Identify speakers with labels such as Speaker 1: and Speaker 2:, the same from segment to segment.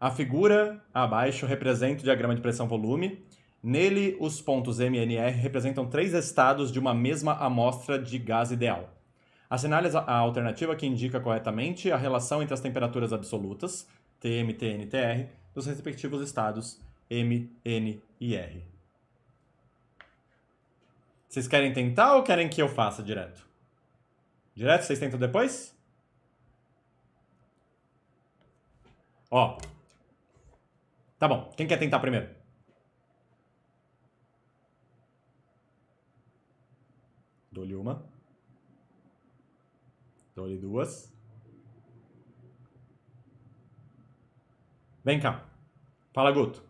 Speaker 1: A figura abaixo representa o diagrama de pressão-volume. Nele, os pontos M e NR representam 3 estados de uma mesma amostra de gás ideal. Assinale a alternativa que indica corretamente a relação entre as temperaturas absolutas, Tm, Tn e Tr, dos respectivos estados M, N e R. Vocês querem tentar ou querem que eu faça direto? Direto? Vocês tentam depois? Ó. Tá bom. Quem quer tentar primeiro? Dou-lhe uma. Dou-lhe duas. Vem cá. Fala, Guto.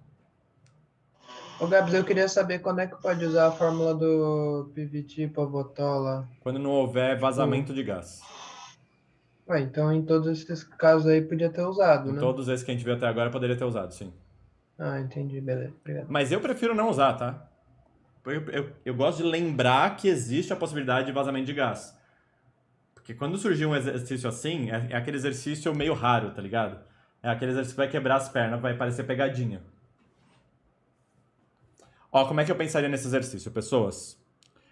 Speaker 2: Ô, Gabs, eu queria saber quando é que pode usar a fórmula do PVT Pavotola.
Speaker 1: Quando não houver vazamento de gás.
Speaker 2: Ué, então em todos esses casos aí podia ter usado,
Speaker 1: Em
Speaker 2: né?
Speaker 1: todos esses que a gente viu até agora, poderia ter usado, sim.
Speaker 2: Ah, entendi, beleza, obrigado.
Speaker 1: Mas eu prefiro não usar, tá? Eu gosto de lembrar que existe a possibilidade de vazamento de gás. Porque quando surgir um exercício assim, é aquele exercício meio raro, tá ligado? É aquele exercício que vai quebrar as pernas, vai parecer pegadinha. Ó, como é que eu pensaria nesse exercício, pessoas?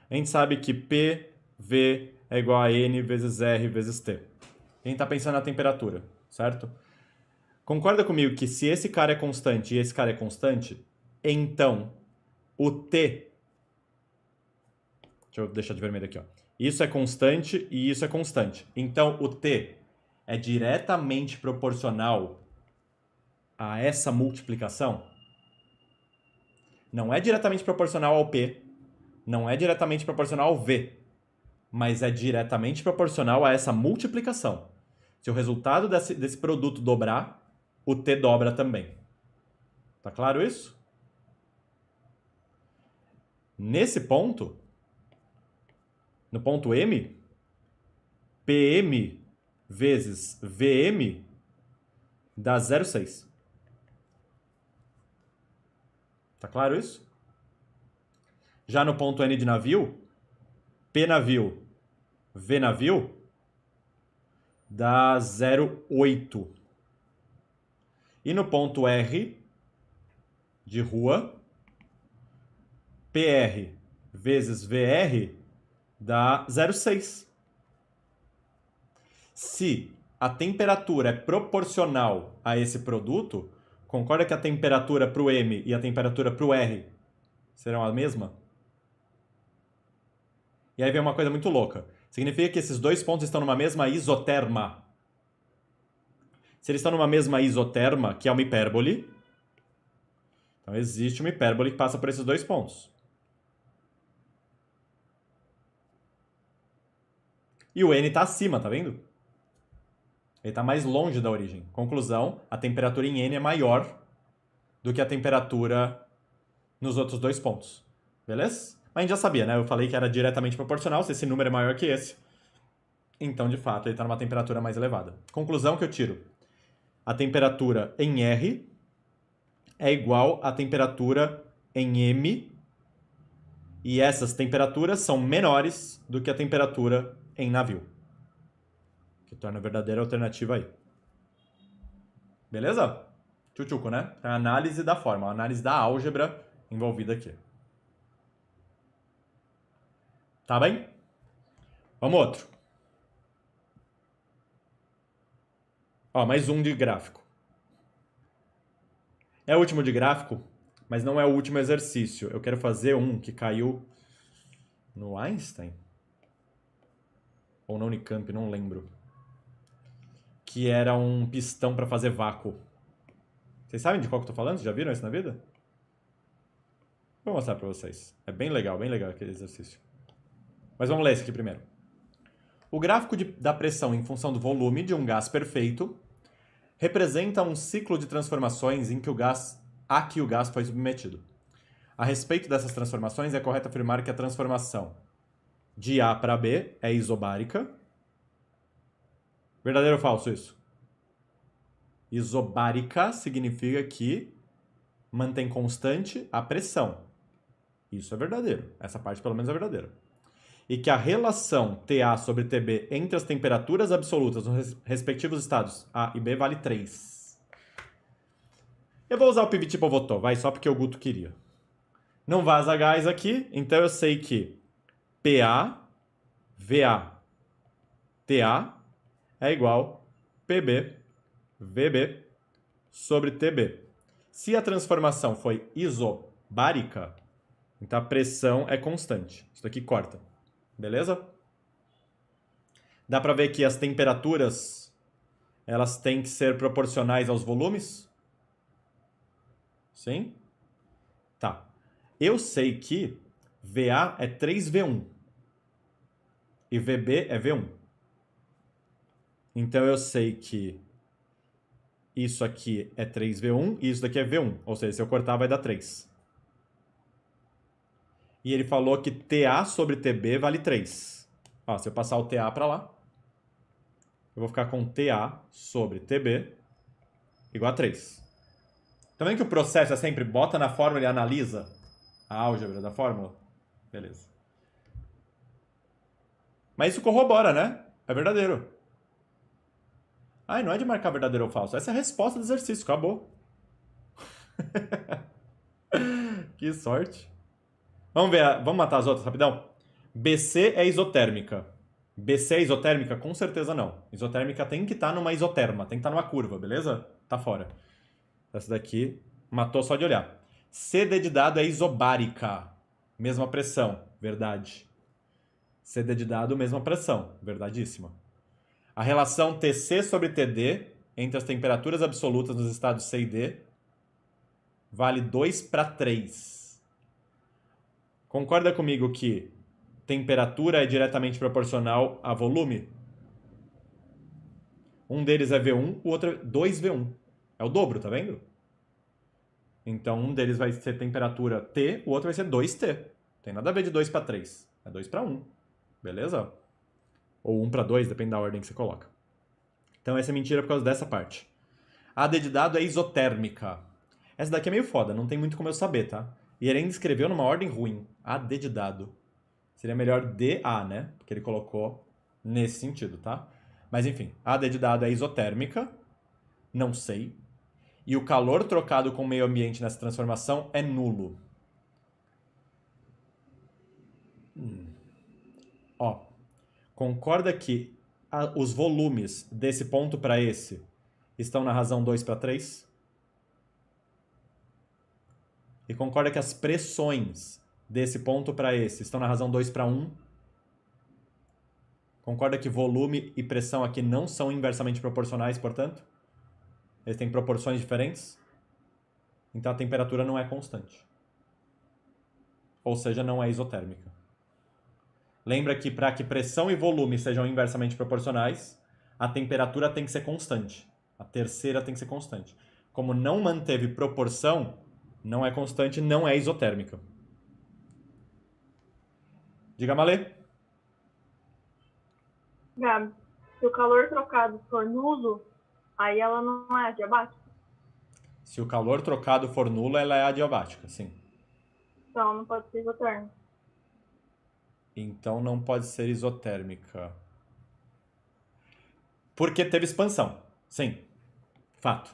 Speaker 1: A gente sabe que PV é igual a N vezes R vezes T. A gente tá pensando na temperatura, certo? Concorda comigo que se esse cara é constante e esse cara é constante, então o T... Deixa eu deixar de vermelho aqui, ó. Isso é constante e isso é constante. Então o T é diretamente proporcional a essa multiplicação? Não é diretamente proporcional ao P, não é diretamente proporcional ao V, mas é diretamente proporcional a essa multiplicação. Se o resultado desse produto dobrar, o T dobra também. Tá claro isso? Nesse ponto, no ponto M, PM vezes VM dá 0,6. Tá claro isso? Já no ponto N de navio, P navio, V navio, dá 0,8. E no ponto R de rua, PR vezes VR dá 0,6. Se a temperatura é proporcional a esse produto, concorda que a temperatura para o M e a temperatura para o R serão a mesma? E aí vem uma coisa muito louca. Significa que esses dois pontos estão numa mesma isoterma. Se eles estão numa mesma isoterma, que é uma hipérbole, então existe uma hipérbole que passa por esses dois pontos. E o N está acima, tá vendo? Ele está mais longe da origem. Conclusão, a temperatura em N é maior do que a temperatura nos outros dois pontos. Beleza? Mas a gente já sabia, né? Eu falei que era diretamente proporcional, se esse número é maior que esse. Então, de fato, ele está numa temperatura mais elevada. Conclusão que eu tiro. A temperatura em R é igual à temperatura em M. E essas temperaturas são menores do que a temperatura em navio. Que torna a verdadeira alternativa aí. Beleza? Tchutchuco, né? É a análise da forma, a análise da álgebra envolvida aqui. Tá bem? Vamos outro. Ó, mais um de gráfico. É o último de gráfico, mas não é o último exercício. Eu quero fazer um que caiu no Einstein? Ou na Unicamp, não lembro. Que era um pistão para fazer vácuo. Vocês sabem de qual que eu tô falando? Vocês já viram isso na vida? Vou mostrar para vocês. É bem legal aquele exercício. Mas vamos ler esse aqui primeiro. O gráfico da pressão em função do volume de um gás perfeito representa um ciclo de transformações em que a que o gás foi submetido. A respeito dessas transformações, é correto afirmar que a transformação de A para B é isobárica. Verdadeiro ou falso isso? Isobárica significa que mantém constante a pressão. Isso é verdadeiro. Essa parte pelo menos é verdadeira. E que a relação TA sobre TB entre as temperaturas absolutas nos respectivos estados A e B vale 3. Eu vou usar o pivot pivotô, vai, só porque o Guto queria. Não vaza gás aqui, então eu sei que PA, VA, TA é igual PB, VB sobre TB. Se a transformação foi isobárica, então a pressão é constante. Isso aqui corta. Beleza? Dá para ver que as temperaturas elas têm que ser proporcionais aos volumes? Sim? Tá. Eu sei que VA é 3V1 e VB é V1. Então eu sei que isso aqui é 3V1 e isso daqui é V1. Ou seja, se eu cortar vai dar 3. E ele falou que TA sobre TB vale 3. Ó, se eu passar o TA para lá, eu vou ficar com TA sobre TB igual a 3. Tá vendo que o processo é sempre bota na fórmula e analisa a álgebra da fórmula? Beleza. Mas isso corrobora, né? É verdadeiro. Ai, não é de marcar verdadeiro ou falso. Essa é a resposta do exercício. Acabou. Que sorte. Vamos ver, vamos matar as outras rapidão? BC é isotérmica. BC é isotérmica? Com certeza não. Isotérmica tem que estar numa isoterma, tem que estar numa curva, beleza? Tá fora. Essa daqui matou só de olhar. CD de dado é isobárica. Mesma pressão, verdade. CD de dado, mesma pressão, verdadíssima. A relação TC sobre TD entre as temperaturas absolutas nos estados C e D vale 2:3. Concorda comigo que temperatura é diretamente proporcional a volume? Um deles é V1, o outro é 2V1. É o dobro, tá vendo? Então um deles vai ser temperatura T, o outro vai ser 2T. Tem nada a ver de 2:3. É 2:1. Beleza? Ou 1:2, depende da ordem que você coloca. Então essa é mentira por causa dessa parte. A AD de dado é isotérmica. Essa daqui é meio foda, não tem muito como eu saber, tá? E ele ainda escreveu numa ordem ruim. AD de dado. Seria melhor DA, né? Porque ele colocou nesse sentido, tá? Mas enfim, a AD de dado é isotérmica. Não sei. E o calor trocado com o meio ambiente nessa transformação é nulo. Ó, concorda que os volumes desse ponto para esse estão na razão 2:3? E concorda que as pressões desse ponto para esse estão na razão 2:1? Concorda que volume e pressão aqui não são inversamente proporcionais, portanto? Eles têm proporções diferentes? Então a temperatura não é constante. Ou seja, não é isotérmica. Lembra que para que pressão e volume sejam inversamente proporcionais, a temperatura tem que ser constante. A terceira tem que ser constante. Como não manteve proporção, não é constante, não é isotérmica. Diga, Malê.
Speaker 3: Gabi, se o calor trocado for nulo, aí ela não é adiabática?
Speaker 1: Se o calor trocado for nulo, ela é adiabática, sim.
Speaker 3: Então não pode ser isotérmica.
Speaker 1: Então não pode ser isotérmica. Porque teve expansão. Sim. Fato.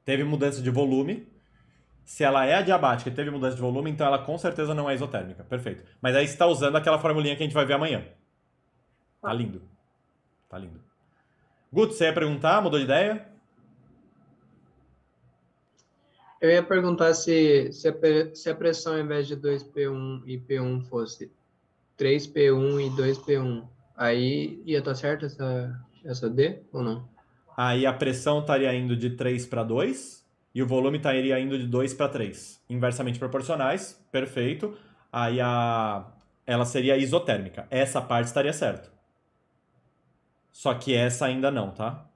Speaker 1: Teve mudança de volume. Se ela é adiabática e teve mudança de volume, então ela com certeza não é isotérmica. Perfeito. Mas aí você está usando aquela formulinha que a gente vai ver amanhã. Tá lindo. Tá lindo. Guto, você ia perguntar? Mudou de ideia?
Speaker 2: Eu ia perguntar se a pressão ao invés de 2P1 e P1 fosse 3P1 e 2P1, aí ia estar certo essa D ou não?
Speaker 1: Aí a pressão estaria indo de 3:2 e o volume estaria indo de 2:3. Inversamente proporcionais, perfeito. Aí ela seria isotérmica. Essa parte estaria certo. Só que essa ainda não, tá?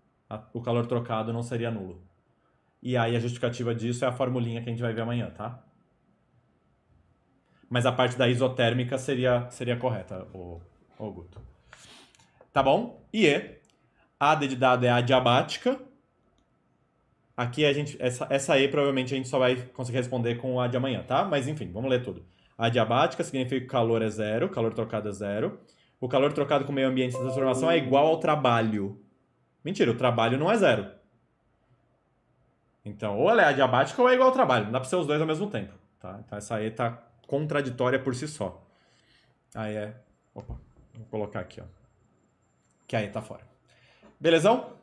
Speaker 1: O calor trocado não seria nulo. E aí a justificativa disso é a formulinha que a gente vai ver amanhã, tá? Mas a parte da isotérmica seria correta, o Guto. Tá bom? E a AD de dado é adiabática. Aqui essa E provavelmente a gente só vai conseguir responder com a de amanhã, tá? Mas enfim, vamos ler tudo. Adiabática significa que o calor é zero, calor trocado é zero. O calor trocado com o meio ambiente de transformação é igual ao trabalho. Mentira, o trabalho não é zero. Então, ou ela é adiabática ou é igual ao trabalho. Não dá pra ser os dois ao mesmo tempo. Tá? Então essa aí tá contraditória por si só. Aí é... Opa, vou colocar aqui, ó. Que aí tá fora. Belezão?